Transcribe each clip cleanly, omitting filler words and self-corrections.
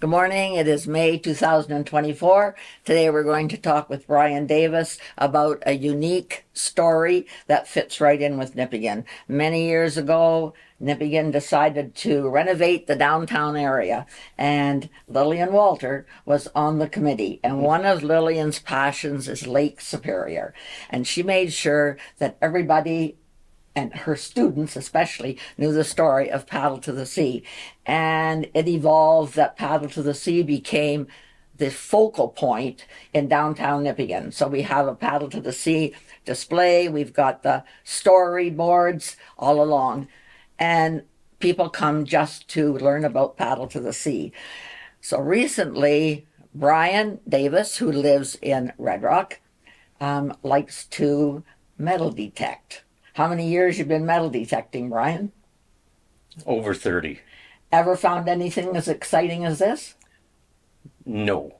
Good morning. It is May 2024. Today we're going to talk with Brian Davis about a unique story that fits right in with Nipigon. Many years ago, Nipigon decided to renovate the downtown area, and Lillian Walter was on the committee. And one of Lillian's passions is Lake Superior. And she made sure that everybody and her students especially knew the story of Paddle to the Sea. And it evolved that Paddle to the Sea became the focal point in downtown Nipigon. So we have a Paddle to the Sea display, we've got the storyboards all along, and people come just to learn about Paddle to the Sea. So recently, Brian Davis, who lives in Red Rock, likes to metal detect. How many years you been metal detecting, Brian? Over 30. Ever found anything as exciting as this? No.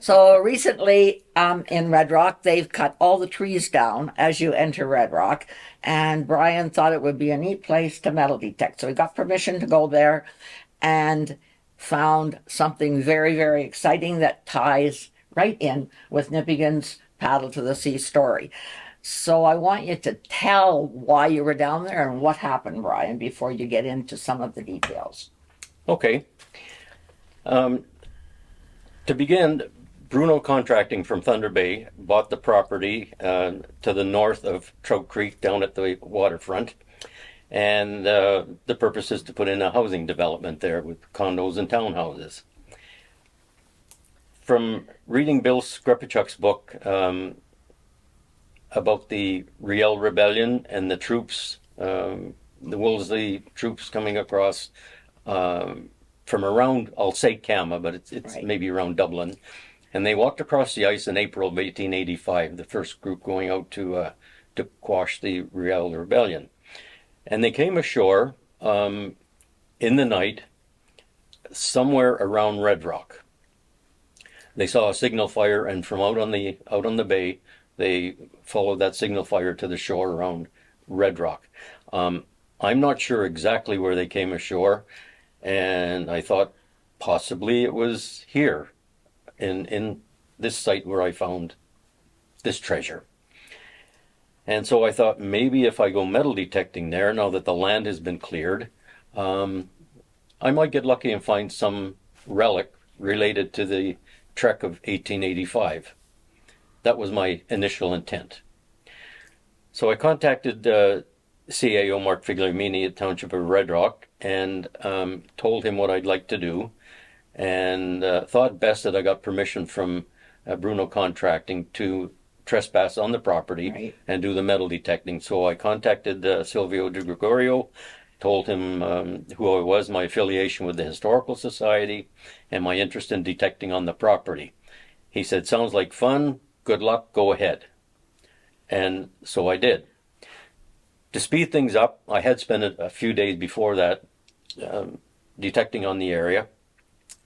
So recently in Red Rock, they've cut all the trees down as you enter Red Rock, and Brian thought it would be a neat place to metal detect. So he got permission to go there and found something very, very exciting that ties right in with Nipigon's Paddle to the Sea story. So I want you to tell why you were down there and what happened, Brian, before you get into some of the details. Okay. To begin, Bruno Contracting from Thunder Bay bought the property to the north of Trout Creek down at the waterfront. And the purpose is to put in a housing development there with condos and townhouses. From reading Bill Skrepichuk's book, about the Riel Rebellion and the troops, the Wolseley troops coming across from around, I'll say Kama, but it's right, maybe around Dublin. And they walked across the ice in April of 1885, the first group going out to quash the Riel Rebellion. And they came ashore in the night somewhere around Red Rock. They saw a signal fire, and from out on the bay, they followed that signal fire to the shore around Red Rock. I'm not sure exactly where they came ashore, and I thought possibly it was here in this site where I found this treasure. And so I thought maybe if I go metal detecting there, now that the land has been cleared, I might get lucky and find some relic related to the trek of 1885. That was my initial intent. So I contacted CAO Mark Figliamini at Township of Red Rock and told him what I'd like to do, and thought best that I got permission from Bruno Contracting to trespass on the property, right, and do the metal detecting. So I contacted Silvio De Gregorio, told him who I was, my affiliation with the Historical Society, and my interest in detecting on the property. He said, "Sounds like fun. Good luck, go ahead." And so I did. To speed things up, I had spent a few days before that detecting on the area.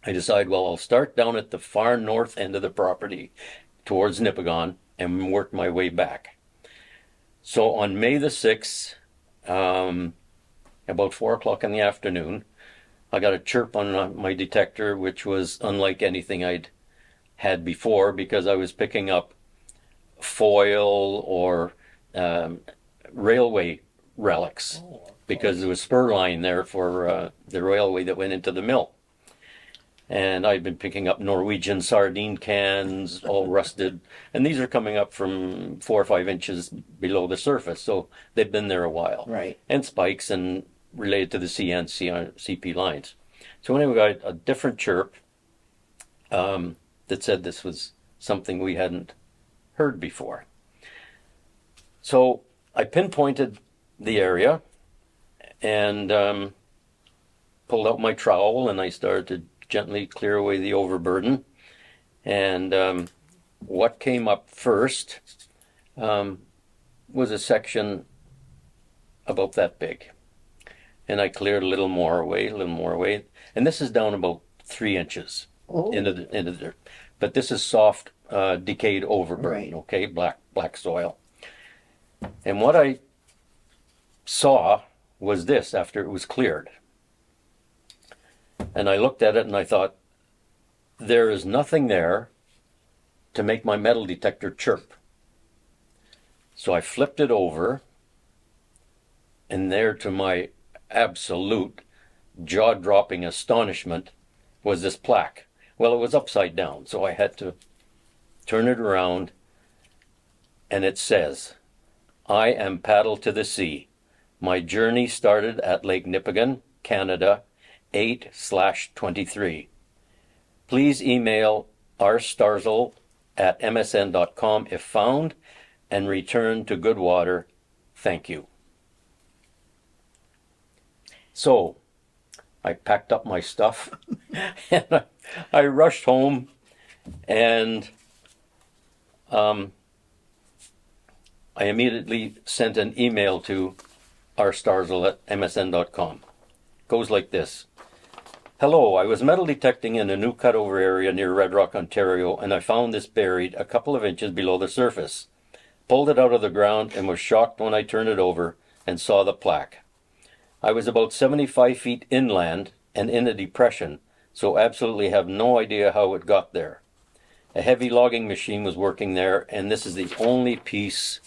I decided, well, I'll start down at the far north end of the property towards Nipigon and work my way back. So on May the 6th, about 4 o'clock in the afternoon, I got a chirp on my detector, which was unlike anything I'd had before, because I was picking up foil or railway relics, because there was spur line there for the railway that went into the mill. And I'd been picking up Norwegian sardine cans, all rusted, and these are coming up from 4 or 5 inches below the surface, so they've been there a while. Right. And spikes and related to the CP lines. So anyway, we got a different chirp that said this was something we hadn't heard before. So I pinpointed the area and pulled out my trowel, and I started to gently clear away the overburden. And what came up first was a section about that big. And I cleared a little more away. And this is down about 3 inches into the dirt. But this is soft, decayed overburden, right, okay, black soil. And what I saw was this after it was cleared. And I looked at it and I thought, there is nothing there to make my metal detector chirp. So I flipped it over, and there, to my absolute jaw-dropping astonishment, was this plaque. Well, it was upside down, so I had to turn it around, and it says, "I am paddle to the sea. My journey started at Lake Nipigon, Canada, 8/23. Please email rstarzl@msn.com if found, and return to good water. Thank you." So I packed up my stuff and I rushed home, and I immediately sent an email to rstarzl@msn.com. Goes like this. "Hello, I was metal detecting in a new cutover area near Red Rock, Ontario, and I found this buried a couple of inches below the surface. Pulled it out of the ground and was shocked when I turned it over and saw the plaque. I was about 75 feet inland and in a depression, so absolutely have no idea how it got there. A heavy logging machine was working there, and this is the only piece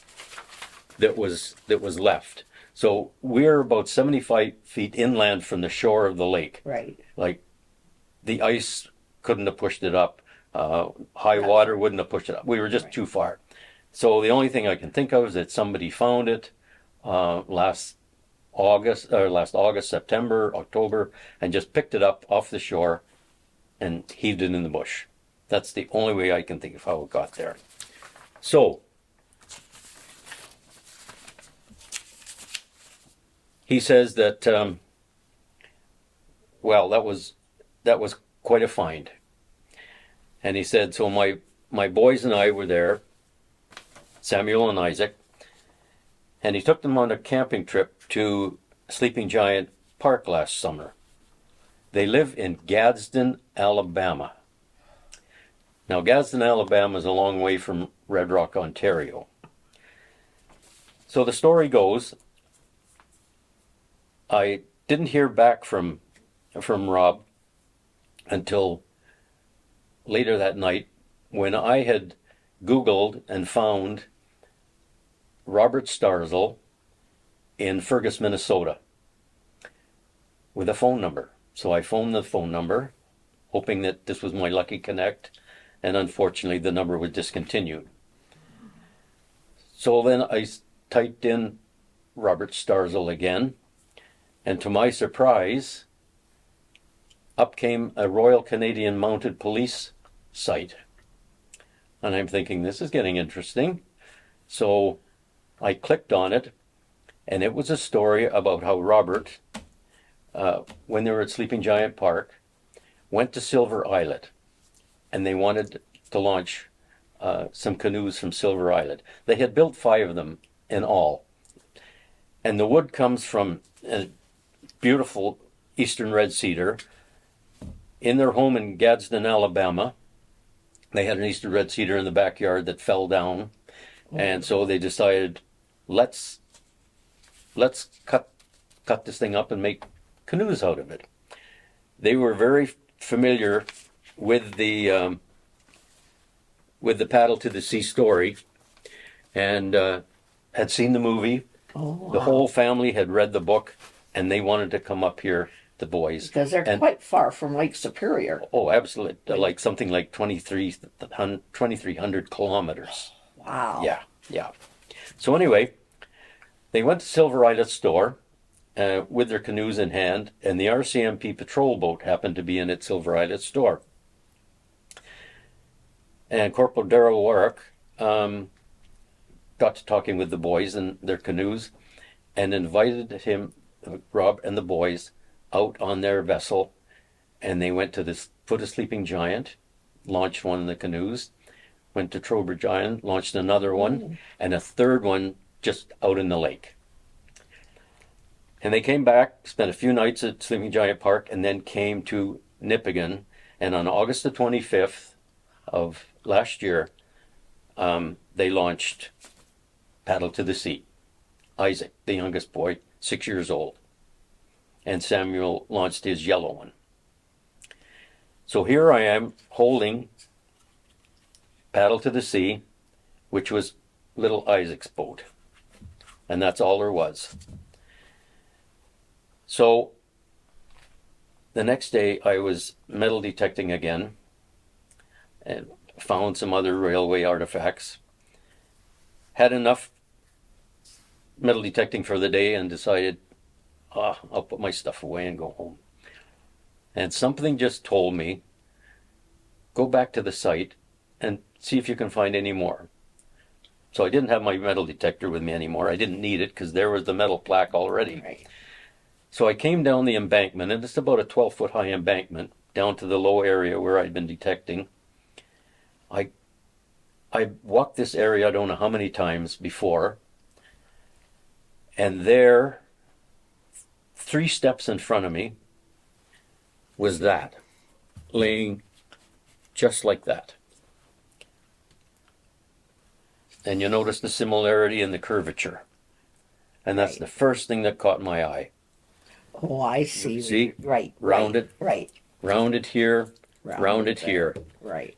that was left. So we're about 75 feet inland from the shore of the lake. Right. Like, the ice couldn't have pushed it up. High water wouldn't have pushed it up. We were just too far. So the only thing I can think of is that somebody found it last August, September, October, and just picked it up off the shore and heaved it in the bush. That's the only way I can think of how it got there. So he says that, well, that was quite a find. And he said, so my boys and I were there, Samuel and Isaac, and he took them on a camping trip to Sleeping Giant Park last summer. They live in Gadsden, Alabama. Now, Gadsden, Alabama is a long way from Red Rock, Ontario. So the story goes, I didn't hear back from Rob until later that night, when I had Googled and found Robert Starzl in Fergus, Minnesota, with a phone number. So I phoned the phone number, hoping that this was my lucky connect, and unfortunately the number was discontinued. So then I typed in Robert Starzl again, and to my surprise, up came a Royal Canadian Mounted Police site. And I'm thinking, this is getting interesting. So I clicked on it, and it was a story about how Robert, when they were at Sleeping Giant Park, went to Silver Islet, and they wanted to launch some canoes from Silver Islet. They had built 5 of them in all. And the wood comes from a beautiful eastern red cedar. In their home in Gadsden, Alabama, they had an eastern red cedar in the backyard that fell down. And so they decided, let's cut this thing up and make canoes out of it. They were very familiar with the Paddle to the Sea story, and had seen the movie. Oh, wow. The whole family had read the book, and they wanted to come up here, the boys. Because they're quite far from Lake Superior. Oh, absolutely. Like something like 2,300 kilometers. Wow. Yeah. So anyway, they went to Silver Islet store with their canoes in hand, and the RCMP patrol boat happened to be in at Silver Islet store. And Corporal Darrell Warwick got to talking with the boys in their canoes and invited him, Rob and the boys, out on their vessel, and they went to this foot of Sleeping Giant, launched one of the canoes, went to Trowbridge Island, launched another one, and a third one just out in the lake. And they came back, spent a few nights at Sleeping Giant Park, and then came to Nipigon. And on August the 25th of last year, they launched Paddle to the Sea. Isaac, the youngest boy, 6 years old. And Samuel launched his yellow one. So here I am holding Paddle to the Sea, which was little Isaac's boat. And that's all there was. So the next day I was metal detecting again and found some other railway artifacts. Had enough metal detecting for the day and decided, I'll put my stuff away and go home. And something just told me, go back to the site and see if you can find any more. So I didn't have my metal detector with me anymore. I didn't need it because there was the metal plaque already. Right. So I came down the embankment, and it's about a 12-foot high embankment, down to the low area where I'd been detecting. I walked this area I don't know how many times before, and there, 3 steps in front of me, was that, laying just like that. And you notice the similarity in the curvature. And that's Right. the first thing that caught my eye. Oh, I see. See? Right. Rounded. Right. Rounded here, rounded here. Right.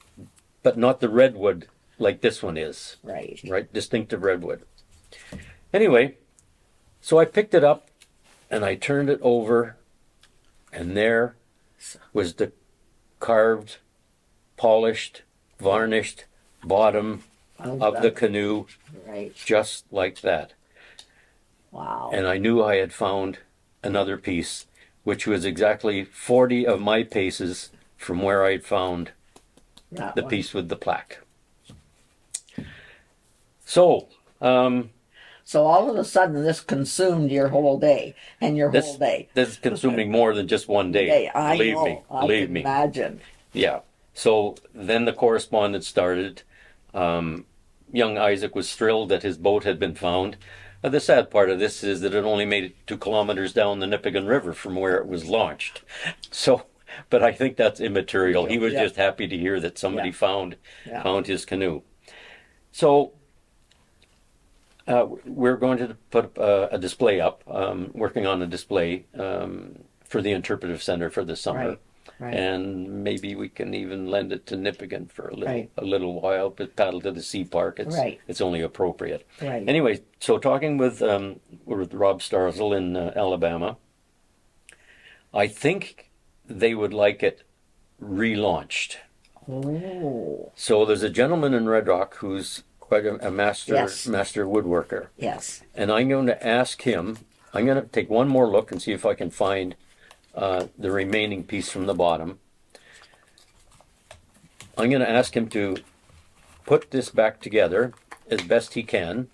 But not the redwood like this one is. Right. Right? Distinctive redwood. Anyway, so I picked it up and I turned it over, and there was the carved, polished, varnished bottom of the canoe, Right. just like that. Wow. And I knew I had found another piece, which was exactly 40 of my paces from where I'd found That the one. piece with the plaque. So, So all of a sudden, this consumed your whole day and your this whole day. this is consuming more than just one day. I Believe know. me, I believe can me. imagine. Yeah. So then the correspondence started. Young Isaac was thrilled that his boat had been found. The sad part of this is that it only made it 2 kilometers down the Nipigon River from where it was launched. So, but I think that's immaterial. He was Yeah. just happy to hear that somebody Yeah. found his canoe. So we're going to put a display up, working on a display for the Interpretive Center for the summer. Right. Right. And maybe we can even lend it to Nipigon for Right. a little while, but Paddle to the Sea Park, Right. it's only appropriate. Right. Anyway, so talking with Rob Starzl in Alabama, I think they would like it relaunched. Oh. So there's a gentleman in Red Rock who's quite a master Yes. master woodworker, Yes. and I'm going to ask him. I'm going to take one more look and see if I can find the remaining piece from the bottom. I'm going to ask him to put this back together as best he can.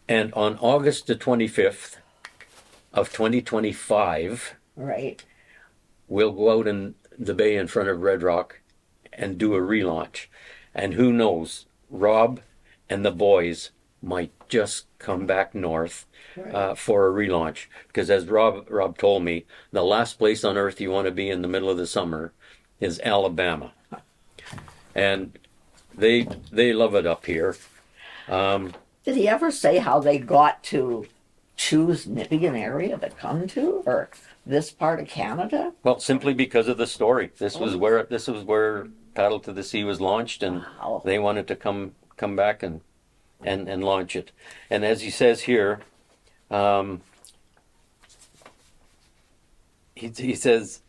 And on August the 25th of 2025, Right. we'll go out in the bay in front of Red Rock and do a relaunch. And who knows, Rob and the boys might just come back north for a relaunch. Because as Rob told me, the last place on earth you want to be in the middle of the summer is Alabama. And they love it up here. Did he ever say how they got to choose Nipigon area to come to, or this part of Canada? Well, simply because of the story. This was where Paddle to the Sea was launched, and Wow. they wanted to come back and launch it. And as he says here, he says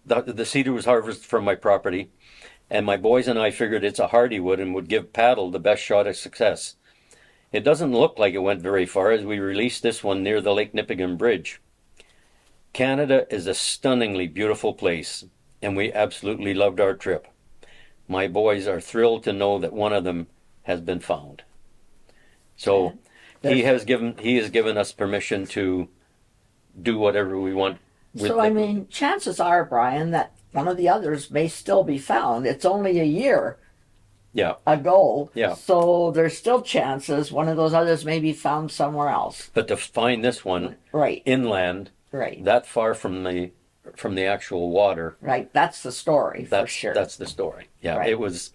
the cedar was harvested from my property, and my boys and I figured it's a hardy wood and would give Paddle the best shot at success. It doesn't look like it went very far as we released this one near the Lake Nipigon Bridge. Canada is a stunningly beautiful place, and we absolutely loved our trip. My boys are thrilled to know that one of them has been found. So he has given us permission to do whatever we want with So, I mean, chances are, Brian, that one of the others may still be found. It's only a year yeah. ago. Yeah. So there's still chances one of those others may be found somewhere else. But to find this one Right. inland, Right. that far from the actual water, Right. That's the story for sure. that's the story. Yeah, Right. it was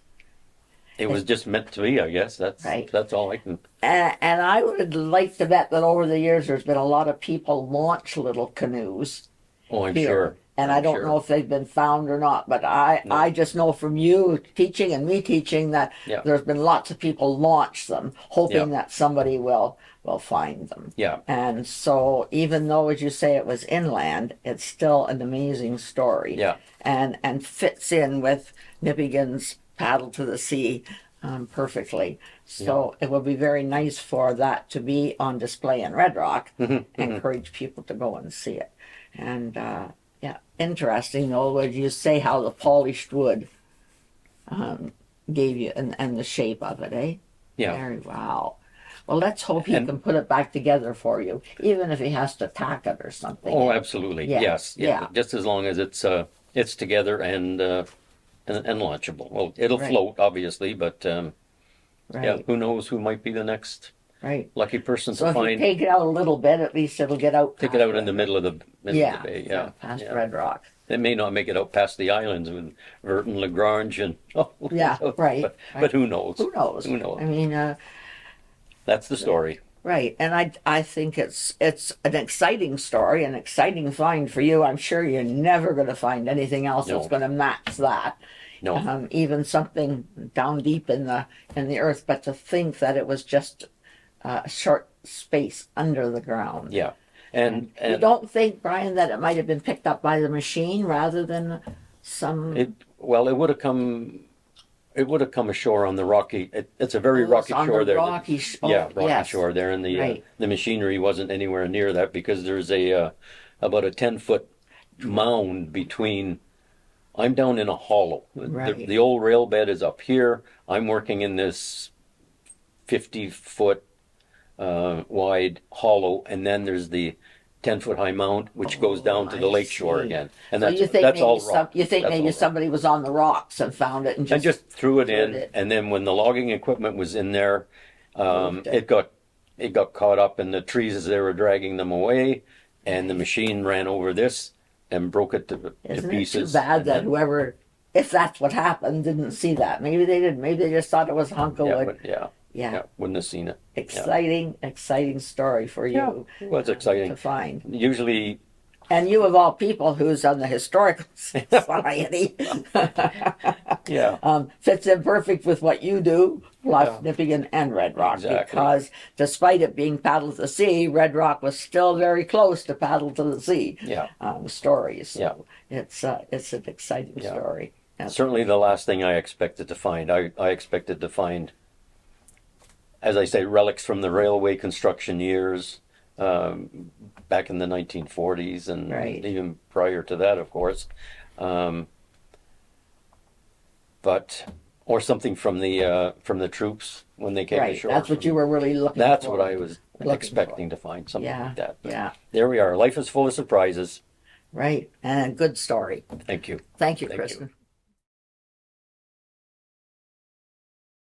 just meant to be, I guess. Right. That's all I can. And I would like to bet that over the years there's been a lot of people launch little canoes Oh, I'm here. sure. And I'm I don't sure. know if they've been found or not, but I just know from you teaching and me teaching that Yeah. there's been lots of people launch them, hoping Yeah. that somebody will find them. Yeah. And so even though, as you say, it was inland, it's still an amazing story. Yeah. And fits in with Nipigon's paddle to the sea perfectly. So it would be very nice for that to be on display in Red Rock. Encourage people to go and see it. And yeah, interesting though, would you say how the polished wood gave you and the shape of it, eh? Yeah. Very wow. Well, let's hope he And- can put it back together for you, even if he has to tack it or something. Oh, absolutely. Yeah, Yes. Yeah. yeah. Just as long as it's together and launchable. Well, it'll Right. float, obviously, but yeah, Right, who knows who might be the next right. lucky person So to if you find. take it out a little bit, at least it'll get out. Take it out in the middle of the Yeah, bay. Yeah. past Yeah. Red Rock. It may not make it out past the islands with Vert and Lagrange and Yeah, right, But right. who knows? Who knows? Who knows? I mean, That's the story. right, and I think it's an exciting story, an exciting find for you. I'm sure you're never going to find anything else No. that's going to match that. No. Even something down deep in the earth, but to think that it was just a short space under the ground. Yeah. You And don't think, Brian, that it might have been picked up by the machine rather than some? it would have come. It would have come ashore on the rocky. It's a very Oh, rocky it's on shore the there. rocky oh, Yeah, rocky yes. shore there, and Right. the machinery wasn't anywhere near that because there's about a 10-foot mound between. I'm down in a hollow. Right. The old rail bed is up here. I'm working in this 50-foot wide hollow, and then there's the 10-foot high mound, which goes down to the I lake shore see. again. And So that's you think that's maybe all rock. you think That's all maybe rock. somebody was on the rocks and found it and I just threw it threw in, it. and then when the logging equipment was in there, Moved it. it got caught up in the trees as they were dragging them away, and the machine ran over this and broke it to Isn't pieces. it too bad and that then- whoever, if that's what happened, didn't see that? Maybe they didn't. Maybe they just thought it was a hunk of yeah, wood. but yeah, Yeah. yeah, wouldn't have seen it. Exciting story for Yeah, you it was to exciting. find. Usually, And you, of all people, who's on the Historical Society, yeah, fits in perfect with what you do, plus Yeah. Nipigon and Red Rock. Exactly. Because despite it being paddle to the sea, Red Rock was still very close to paddle to the sea yeah. stories. So Yeah. it's an exciting Yeah. story. That's Certainly the last thing I expected to find. I expected to find, as I say, relics from the railway construction years, back in the 1940s and Right. even prior to that, of course. But or something from the troops when they came right. ashore. That's what you were really looking That's for. what I was Looking expecting to find, something Yeah, like that. But yeah. there we are. Life is full of surprises. Right. And a good story. Thank you. Thank you, Thank you. Kristen.